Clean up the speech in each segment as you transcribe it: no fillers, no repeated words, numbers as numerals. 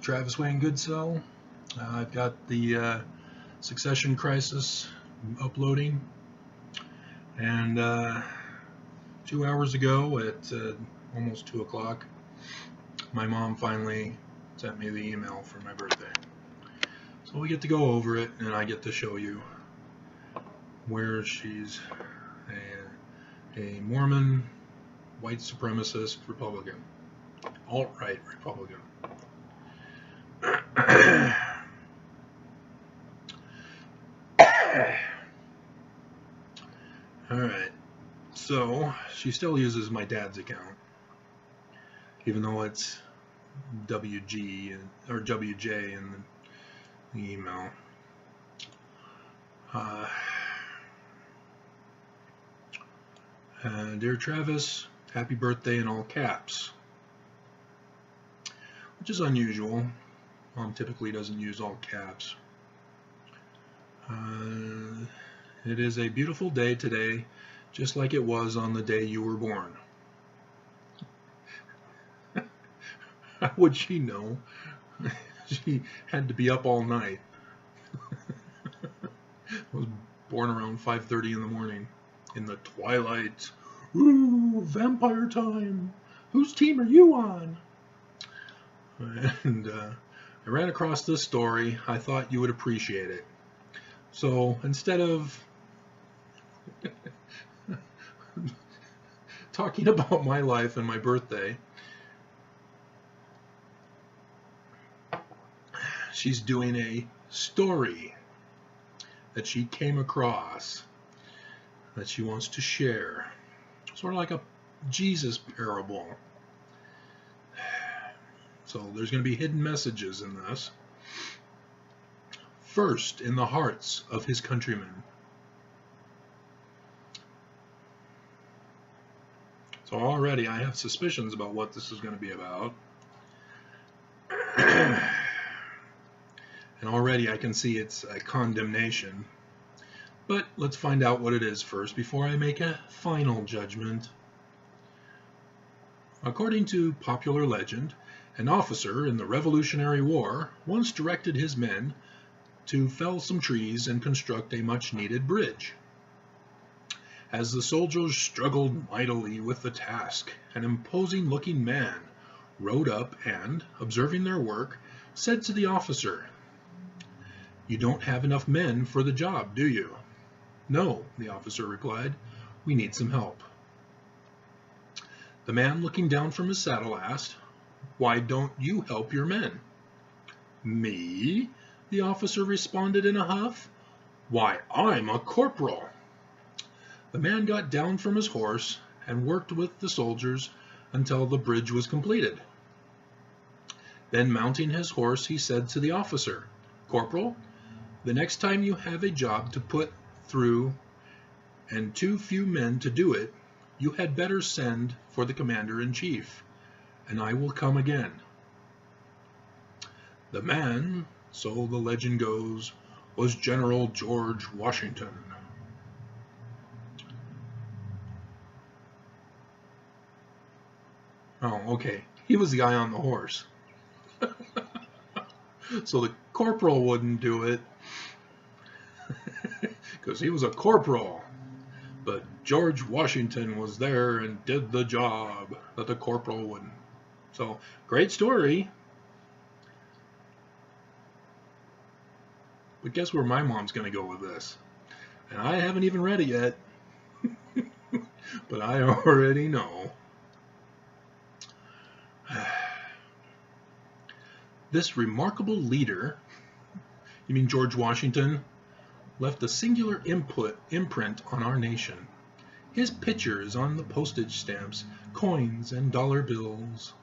Travis Wayne Goodsell. I've got the Succession Crisis uploading, and 2 hours ago at almost 2 o'clock, my mom finally sent me the email for my birthday. So we get to go over it, and I get to show you where she's a Mormon, white supremacist Republican, alt-right Republican. Alright, so she still uses my dad's account, even though it's WG or WJ in the email. Dear Travis, happy birthday in all caps, which is unusual. Mom typically doesn't use all caps. It is a beautiful day today, just like it was on the day you were born. How would she know? She had to be up all night. I was born around 5:30 in the morning, in the twilight. Ooh, vampire time! Whose team are you on? And I ran across this story. I thought you would appreciate it. So instead of talking about my life and my birthday, she's doing a story that she came across that she wants to share. Sort of like a Jesus parable. So there's going to be hidden messages in this. First in the hearts of his countrymen. So already I have suspicions about what this is going to be about. And already I can see it's a condemnation. But let's find out what it is first before I make a final judgment. According to popular legend, an officer in the Revolutionary War once directed his men to fell some trees and construct a much-needed bridge. As the soldiers struggled mightily with the task, an imposing-looking man rode up and, observing their work, said to the officer, "You don't have enough men for the job, do you?" "No," the officer replied, "we need some help." The man, looking down from his saddle, asked, "Why don't you help your men?" "Me?" the officer responded in a huff. "Why, I'm a corporal." The man got down from his horse and worked with the soldiers until the bridge was completed. Then, mounting his horse, he said to the officer, "Corporal, the next time you have a job to put through and too few men to do it, you had better send for the commander-in-chief, and I will come again." The man, so the legend goes, was General George Washington. Oh, okay. He was the guy on the horse. So the corporal wouldn't do it because he was a corporal. But George Washington was there and did the job that the corporal wouldn't. So, great story. But guess where my mom's going to go with this? And I haven't even read it yet. But I already know. This remarkable leader, you mean George Washington, left a singular imprint on our nation. His picture is on the postage stamps, coins, and dollar bills.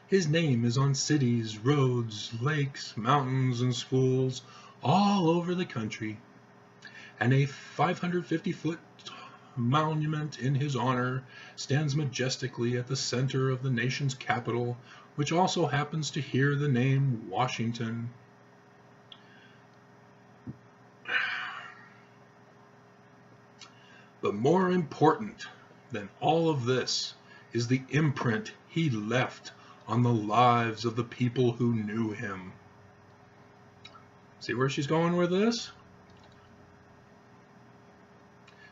His name is on cities, roads, lakes, mountains, and schools all over the country. And a 550-foot monument in his honor stands majestically at the center of the nation's capital, which also happens to hear the name Washington. But more important than all of this is the imprint he left on the lives of the people who knew him. See where she's going with this?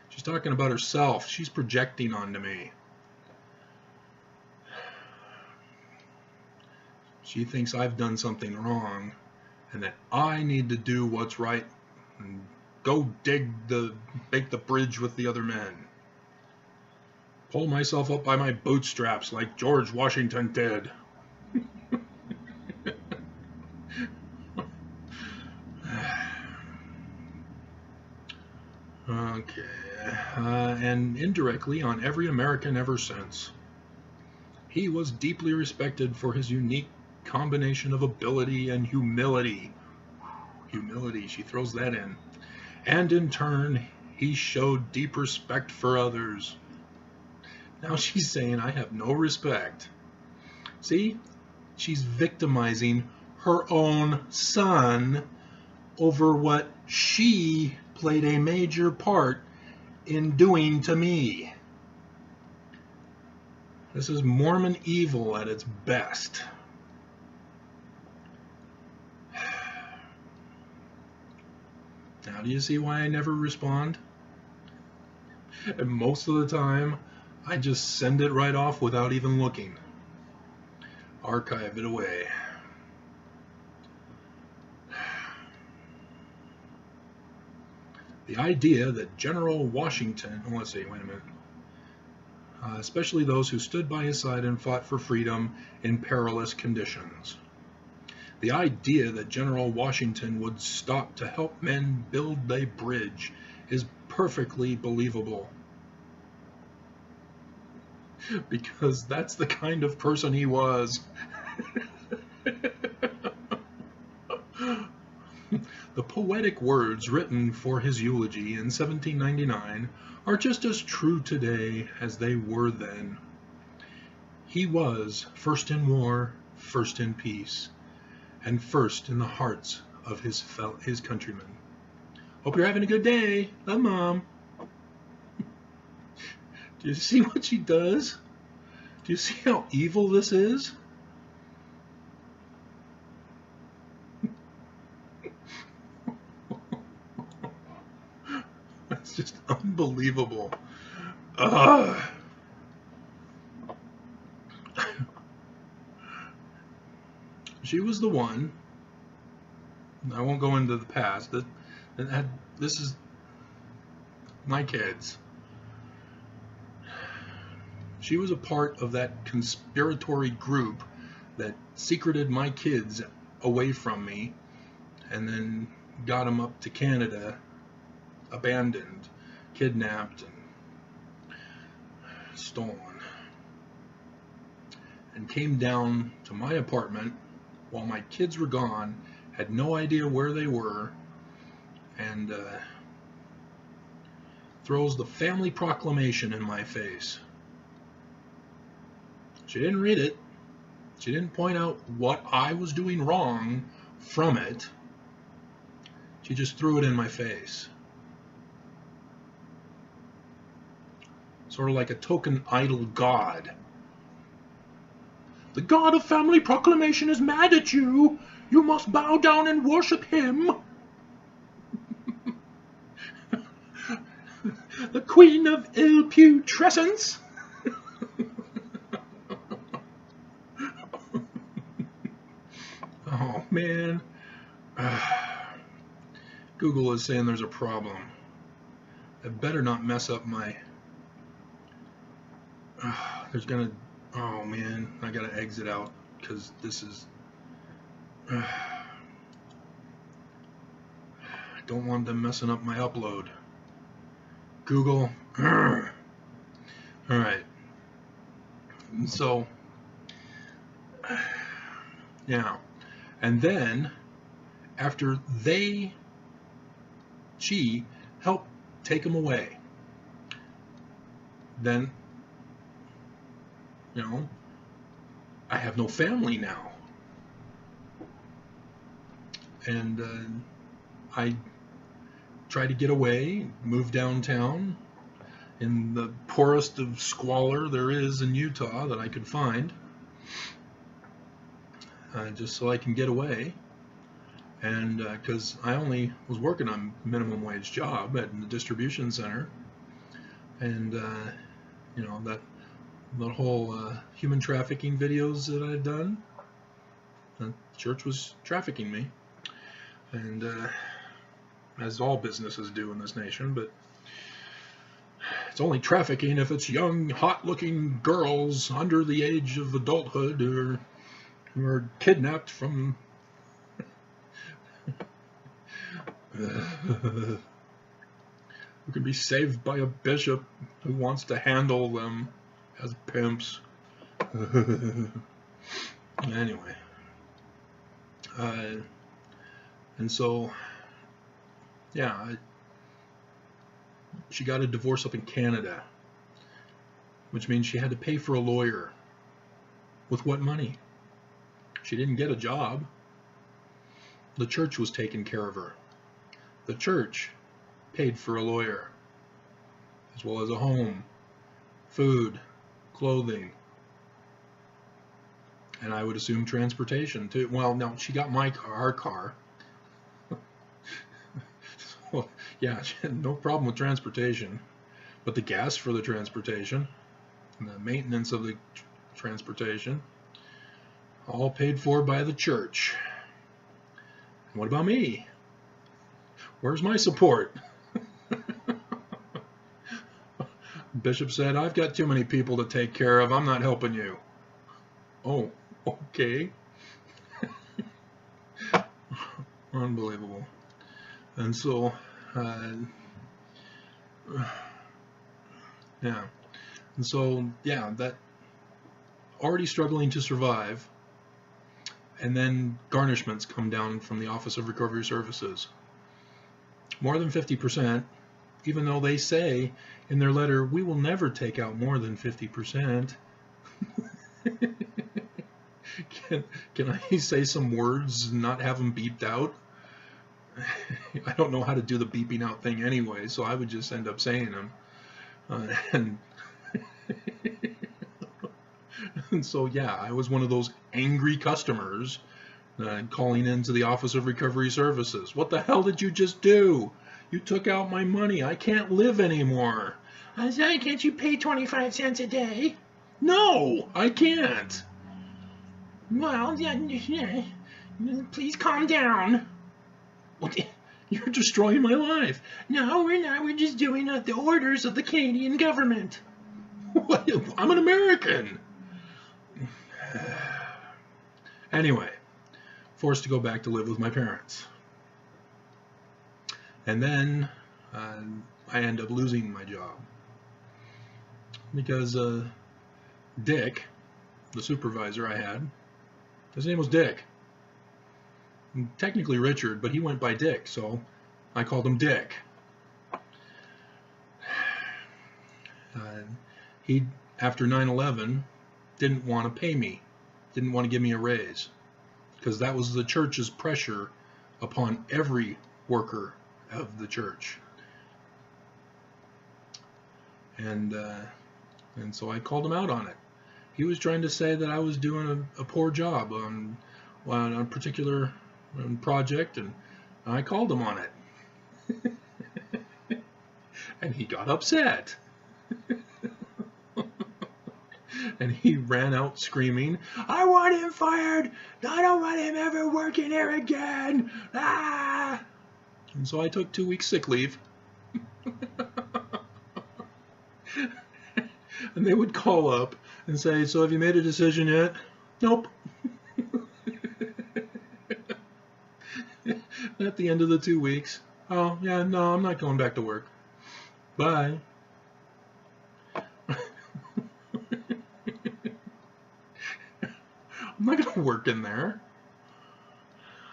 She's talking about herself. She's projecting onto me. She thinks I've done something wrong and that I need to do what's right and go make the bridge with the other men. Pull myself up by my bootstraps like George Washington did. Okay. And indirectly on every American ever since. He was deeply respected for his unique combination of ability and humility. Humility, she throws that in. And in turn, he showed deep respect for others. Now she's saying, I have no respect. See? She's victimizing her own son over what she played a major part in doing to me. This is Mormon evil at its best. Now, do you see why I never respond? And most of the time, I just send it right off without even looking. Archive it away. The idea that General Washington, let's see, wait a minute. Especially those who stood by his side and fought for freedom in perilous conditions. The idea that General Washington would stop to help men build a bridge is perfectly believable. Because that's the kind of person he was. The poetic words written for his eulogy in 1799 are just as true today as they were then. He was first in war, first in peace, and first in the hearts of his countrymen. Hope you're having a good day. Love, Mom. Do you see what she does? Do you see how evil this is? That's just unbelievable. She was the one, I won't go into the past, that had, this is my kids. She was a part of that conspiratory group that secreted my kids away from me and then got them up to Canada, abandoned, kidnapped, and stolen. And came down to my apartment while my kids were gone, had no idea where they were, and throws the family proclamation in my face. She didn't read it. She didn't point out what I was doing wrong from it. She just threw it in my face. Sort of like a token idol god. The God of Family Proclamation is mad at you. You must bow down and worship him. The Queen of Ill-Putrescence. Oh, man. Google is saying there's a problem. I better not mess up my... there's gonna... Oh, man. I gotta exit out, because this is... I don't want them messing up my upload. Google. Alright. So... yeah. And then, after she helped take him away, then, you know, I have no family now. And I tried to get away, move downtown in the poorest of squalor there is in Utah that I could find. just so I can get away. And because I only was working on minimum wage job at the distribution center, and you know, that whole human trafficking videos that I'd done, the church was trafficking me, and as all businesses do in this nation, but it's only trafficking if it's young, hot-looking girls under the age of adulthood who are kidnapped from who can be saved by a bishop who wants to handle them as pimps. Anyway, and so, yeah, she got a divorce up in Canada, which means she had to pay for a lawyer. With what money? She didn't get a job. The church was taking care of her. The church paid for a lawyer, as well as a home, food, clothing, and I would assume transportation too. Well, no, she got my car, our car. So, yeah, she had no problem with transportation, but the gas for the transportation and the maintenance of the transportation, all paid for by the church. And what about me? Where's my support? Bishop said, I've got too many people to take care of. I'm not helping you. Oh, okay. Unbelievable. And so, yeah. And so, yeah, that already struggling to survive, and then garnishments come down from the Office of Recovery Services. More than 50%, even though they say in their letter, we will never take out more than 50%. Can I say some words and not have them beeped out? I don't know how to do the beeping out thing anyway, so I would just end up saying them. And so, yeah, I was one of those angry customers calling into the Office of Recovery Services. What the hell did you just do? You took out my money. I can't live anymore. I said, can't you pay 25 cents a day? No, I can't. Well, yeah, please calm down. You're destroying my life. No, we're not. We're just doing the orders of the Canadian government. What? I'm an American. Anyway, forced to go back to live with my parents. And then I end up losing my job. Because Dick, the supervisor I had, his name was Dick. Technically Richard, but he went by Dick, so I called him Dick. He, after 9/11, didn't want to pay me, didn't want to give me a raise, because that was the church's pressure upon every worker of the church. And so I called him out on it. He was trying to say that I was doing a poor job on a particular project, and I called him on it. And he got upset. And he ran out screaming, I want him fired! I don't want him ever working here again! Ah! And so I took 2 weeks sick leave. And they would call up and say, so have you made a decision yet? Nope. At the end of the 2 weeks, oh, yeah, no, I'm not going back to work. Bye. I'm not going to work in there.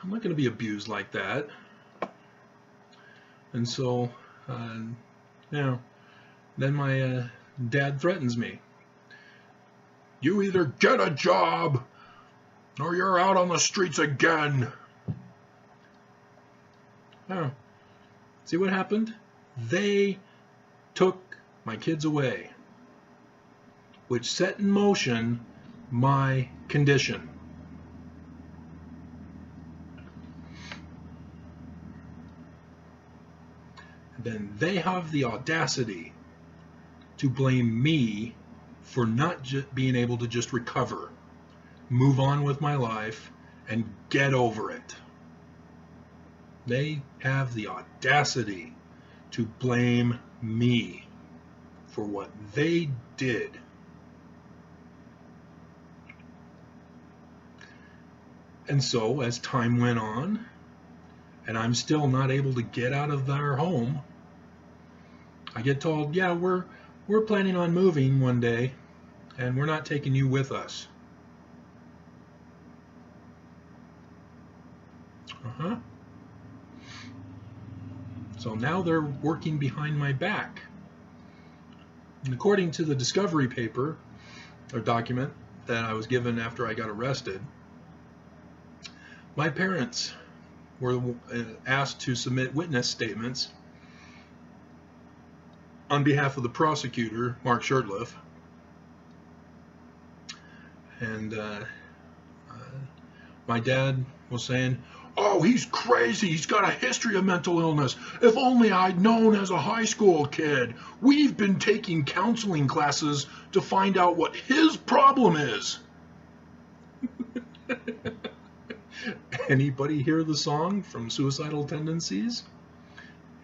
I'm not going to be abused like that. And so, then my dad threatens me. You either get a job or you're out on the streets again. Oh. See what happened? They took my kids away, which set in motion my condition. then they have the audacity to blame me for not being able to just recover, move on with my life, and get over it. They have the audacity to blame me for what they did. And so, as time went on, and I'm still not able to get out of their home, I get told, yeah, we're planning on moving one day, and we're not taking you with us. So now they're working behind my back. And according to the discovery paper, or document, that I was given after I got arrested, my parents were asked to submit witness statements on behalf of the prosecutor, Mark Shurtleff. And my dad was saying, oh, he's crazy. He's got a history of mental illness. If only I'd known as a high school kid. We've been taking counseling classes to find out what his problem is. Anybody hear the song from Suicidal Tendencies?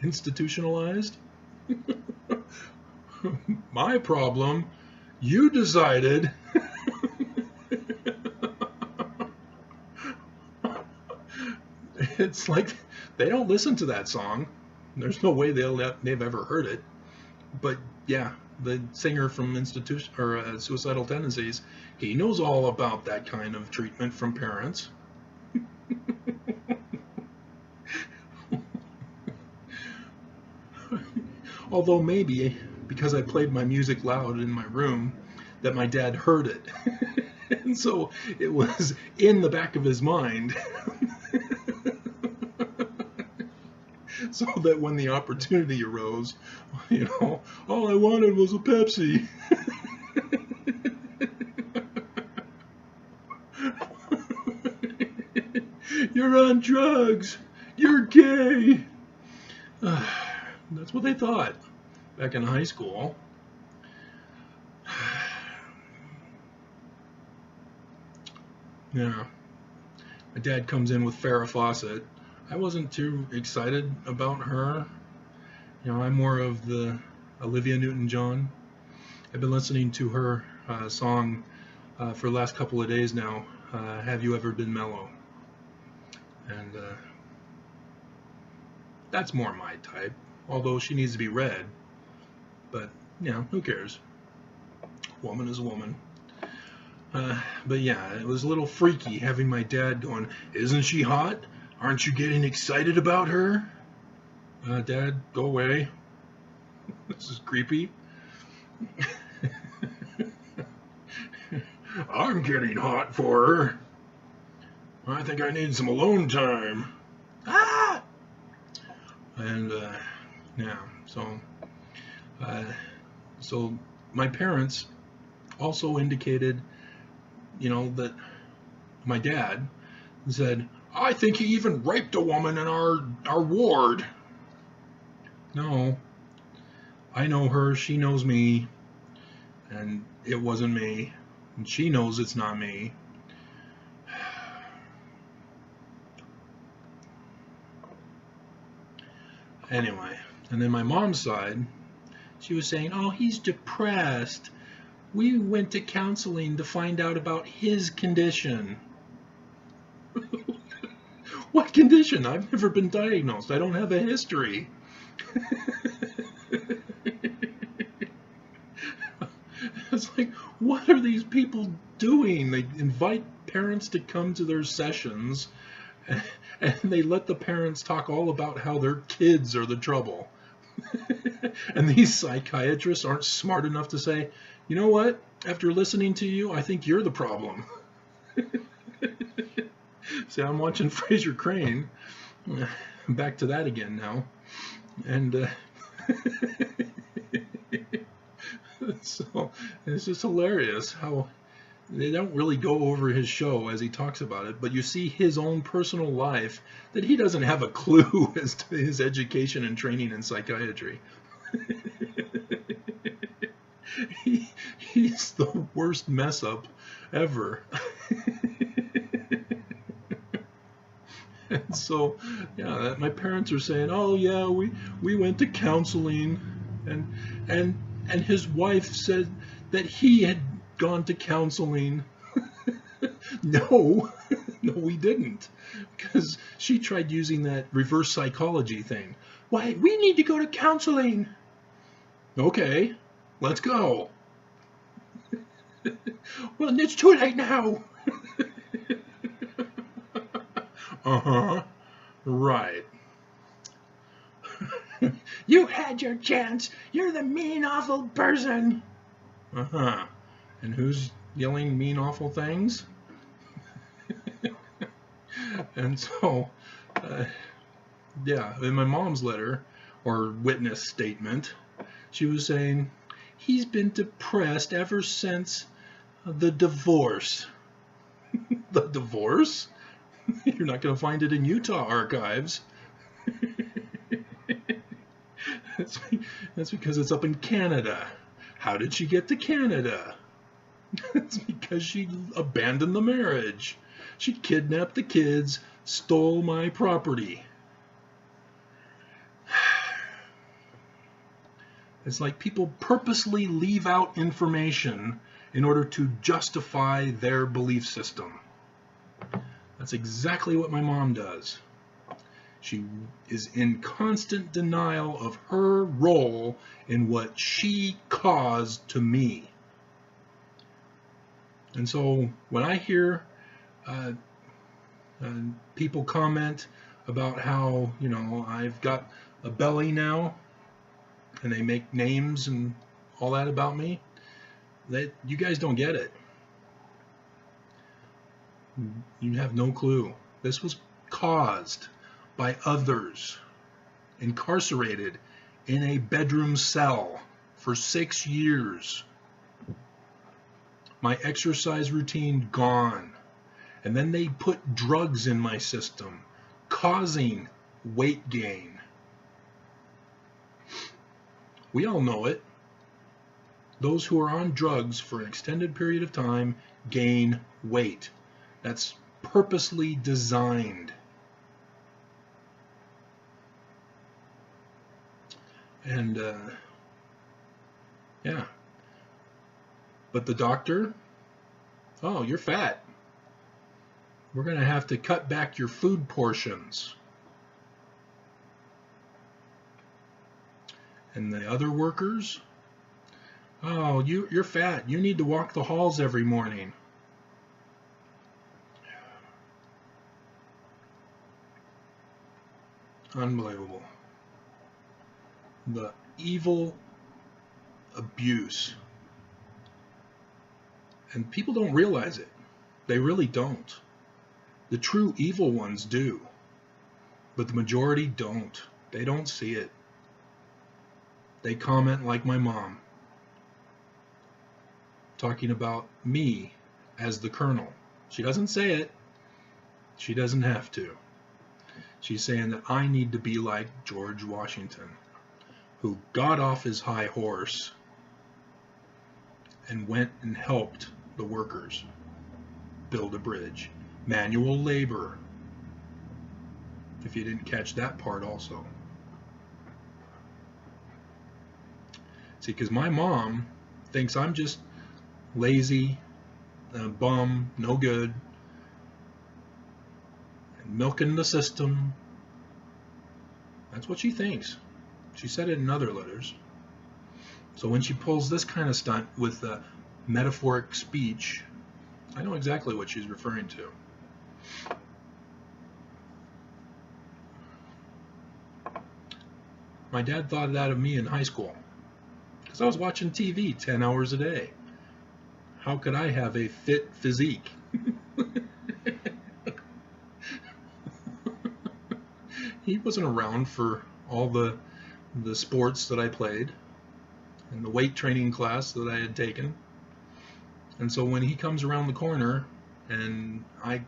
Institutionalized? My problem, you decided. It's like they don't listen to that song. There's no way they've ever heard it. But yeah, the singer from Suicidal Tendencies, he knows all about that kind of treatment from parents. Although maybe because I played my music loud in my room, that my dad heard it. And so it was in the back of his mind. So that when the opportunity arose, you know, all I wanted was a Pepsi. You're on drugs. You're gay. That's what they thought back in high school. Yeah. My dad comes in with Farrah Fawcett. I wasn't too excited about her. You know, I'm more of the Olivia Newton-John. I've been listening to her song for the last couple of days now, Have You Ever Been Mellow? And that's more my type, although she needs to be read. But, you know, who cares? Woman is a woman. But yeah, it was a little freaky having my dad going, isn't she hot? Aren't you getting excited about her? Dad, go away. This is creepy. I'm getting hot for her. I think I need some alone time. Ah! And, yeah, so my parents also indicated, you know, that my dad said, I think he even raped a woman in our ward. No, I know her, she knows me, and it wasn't me, and she knows it's not me. Anyway, and then my mom's side, she was saying, oh, he's depressed. We went to counseling to find out about his condition. What condition? I've never been diagnosed. I don't have a history. It's like, what are these people doing? They invite parents to come to their sessions, and they let the parents talk all about how their kids are the trouble. And these psychiatrists aren't smart enough to say, you know what? After listening to you, I think you're the problem. See, I'm watching Fraser Crane. Back to that again now. And so it's just hilarious how They don't really go over his show as he talks about it, but you see his own personal life that he doesn't have a clue as to his education and training in psychiatry. He's the worst mess up ever. And so, yeah, my parents are saying, "Oh yeah, we went to counseling," and his wife said that he had gone to counseling. No, no, we didn't, because she tried using that reverse psychology thing. Why, we need to go to counseling. Okay, let's go. Well, it's too late now. Uh-huh. Right. You had your chance. You're the mean, awful person. Uh-huh. And who's yelling mean, awful things? And so, yeah, in my mom's letter, or witness statement, she was saying, he's been depressed ever since the divorce. The divorce? You're not going to find it in Utah archives. That's because it's up in Canada. How did she get to Canada? It's because she abandoned the marriage. She kidnapped the kids, stole my property. It's like people purposely leave out information in order to justify their belief system. That's exactly what my mom does. She is in constant denial of her role in what she caused to me. And so when I hear people comment about how, you know, I've got a belly now, and they make names and all that about me, that you guys don't get it. You have no clue. This was caused by others, incarcerated in a bedroom cell for 6 years. My exercise routine gone. And then they put drugs in my system, causing weight gain. We all know it. Those who are on drugs for an extended period of time gain weight. That's purposely designed. And yeah. But the doctor, oh, you're fat. We're going to have to cut back your food portions. And the other workers, oh, you're fat. You need to walk the halls every morning. Unbelievable. The evil abuse. And people don't realize it. They really don't. The true evil ones do. But the majority don't. They don't see it. They comment like my mom, talking about me as the colonel. She doesn't say it. She doesn't have to. She's saying that I need to be like George Washington, who got off his high horse and went and helped the workers build a bridge. Manual labor. If you didn't catch that part also. See, because my mom thinks I'm just lazy, a bum, no good, and milking the system. That's what she thinks. She said it in other letters. So when she pulls this kind of stunt with metaphoric speech, I know exactly what she's referring to. My dad thought that of me in high school, because I was watching TV 10 hours a day. How could I have a fit physique? He wasn't around for all the sports that I played and the weight training class that I had taken. And so when he comes around the corner and I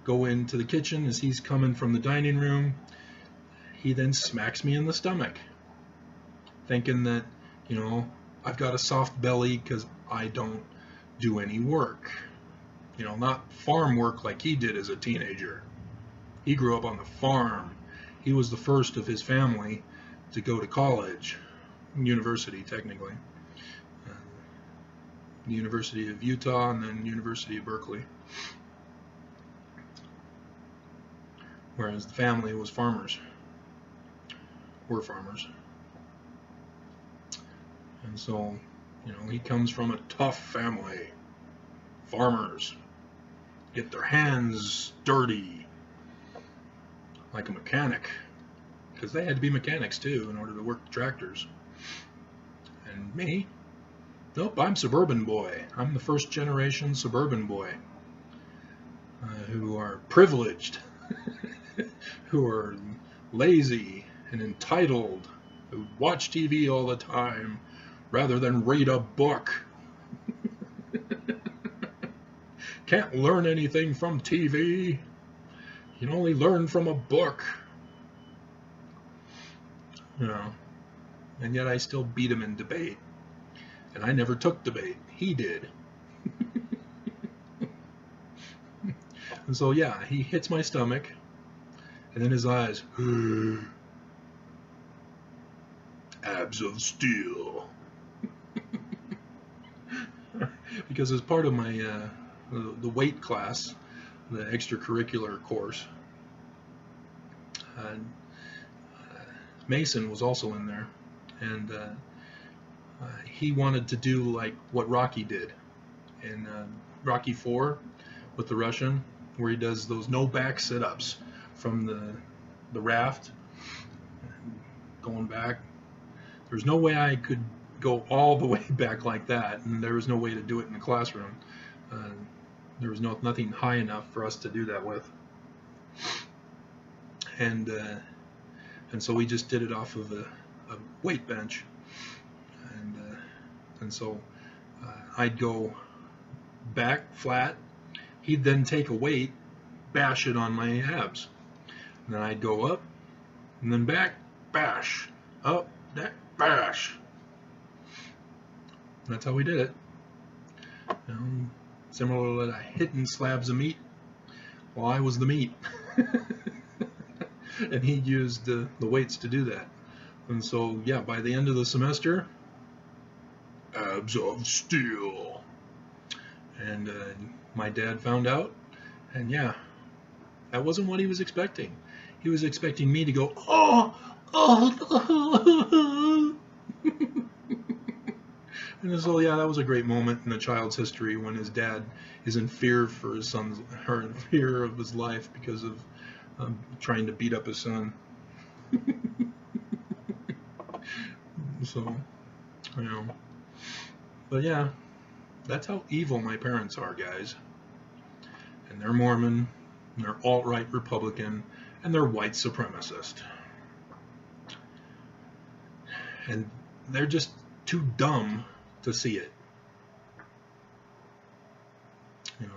go into the kitchen as he's coming from the dining room, he then smacks me in the stomach, thinking that, you know, I've got a soft belly because I don't do any work. You know, not farm work like he did as a teenager. He grew up on the farm. He was the first of his family to go to college, university technically. The University of Utah and then University of Berkeley. Whereas the family was farmers. Were farmers. And so, you know, he comes from a tough family. Farmers get their hands dirty like a mechanic, because they had to be mechanics too in order to work the tractors. And me, nope, I'm suburban boy. I'm the first generation suburban boy, who are privileged, who are lazy and entitled, who watch TV all the time rather than read a book. Can't learn anything from TV. You can only learn from a book. You know, and yet I still beat him in debate. And I never took debate. He did. And so, yeah, he hits my stomach, and then his eyes, abs of steel. Because as part of my the weight class, the extracurricular course, Mason was also in there, and he wanted to do like what Rocky did in Rocky IV with the Russian, where he does those no back sit-ups from the raft going back. There's no way I could go all the way back like that, and there was no way to do it in the classroom. There was nothing high enough for us to do that with, and so we just did it off of a weight bench, and so I'd go back flat. He'd then take a weight, bash it on my abs, and then I'd go up, and then back, bash, up, back, bash. That's how we did it. Similar to hitting slabs of meat. Well, I was the meat. And he used the weights to do that. And so, yeah, by the end of the semester, abs of steel. And my dad found out, and yeah, that wasn't what he was expecting. He was expecting me to go, oh. And so, yeah, that was a great moment in a child's history when his dad is in fear for his son's, or in fear of his life because of trying to beat up his son. So, you know, but yeah, that's how evil my parents are, guys. And they're Mormon, and they're alt-right Republican, and they're white supremacist. And they're just too dumb to see it. You know,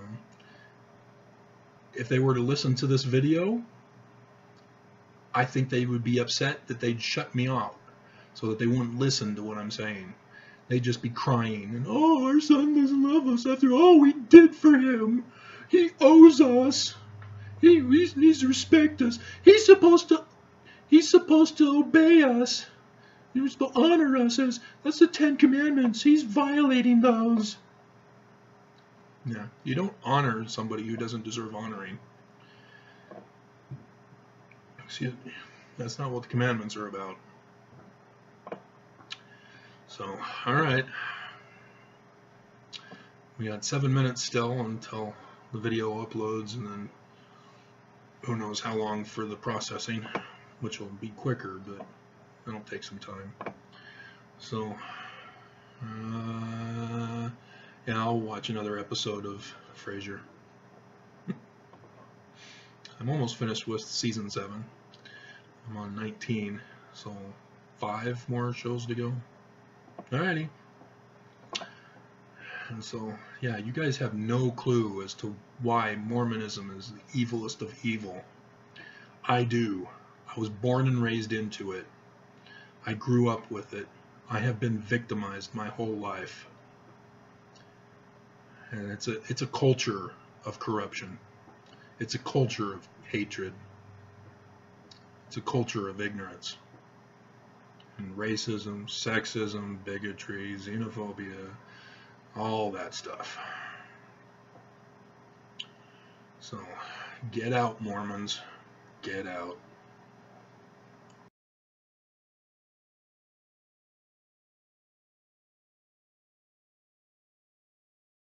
if they were to listen to this video, I think they would be upset that they'd shut me out so that they wouldn't listen to what I'm saying. They'd just be crying and, oh, our son doesn't love us after all we did for him. He owes us. He needs to respect us. He's supposed to obey us. He's supposed to honor us. As that's the 10 Commandments. He's violating those. Yeah, you don't honor somebody who doesn't deserve honoring. Excuse me. That's not what the commandments are about. So, alright. We got 7 minutes still until the video uploads, and then who knows how long for the processing, which will be quicker, but it'll take some time. So, yeah, I'll watch another episode of Frasier. I'm almost finished with season 7. I'm on 19, so 5 more shows to go. Alrighty. And so, yeah, you guys have no clue as to why Mormonism is the evilest of evil. I do. I was born and raised into it. I grew up with it. I have been victimized my whole life. And it's a culture of corruption. It's a culture of hatred. It's a culture of ignorance. And racism, sexism, bigotry, xenophobia, all that stuff. So, get out, Mormons. Get out.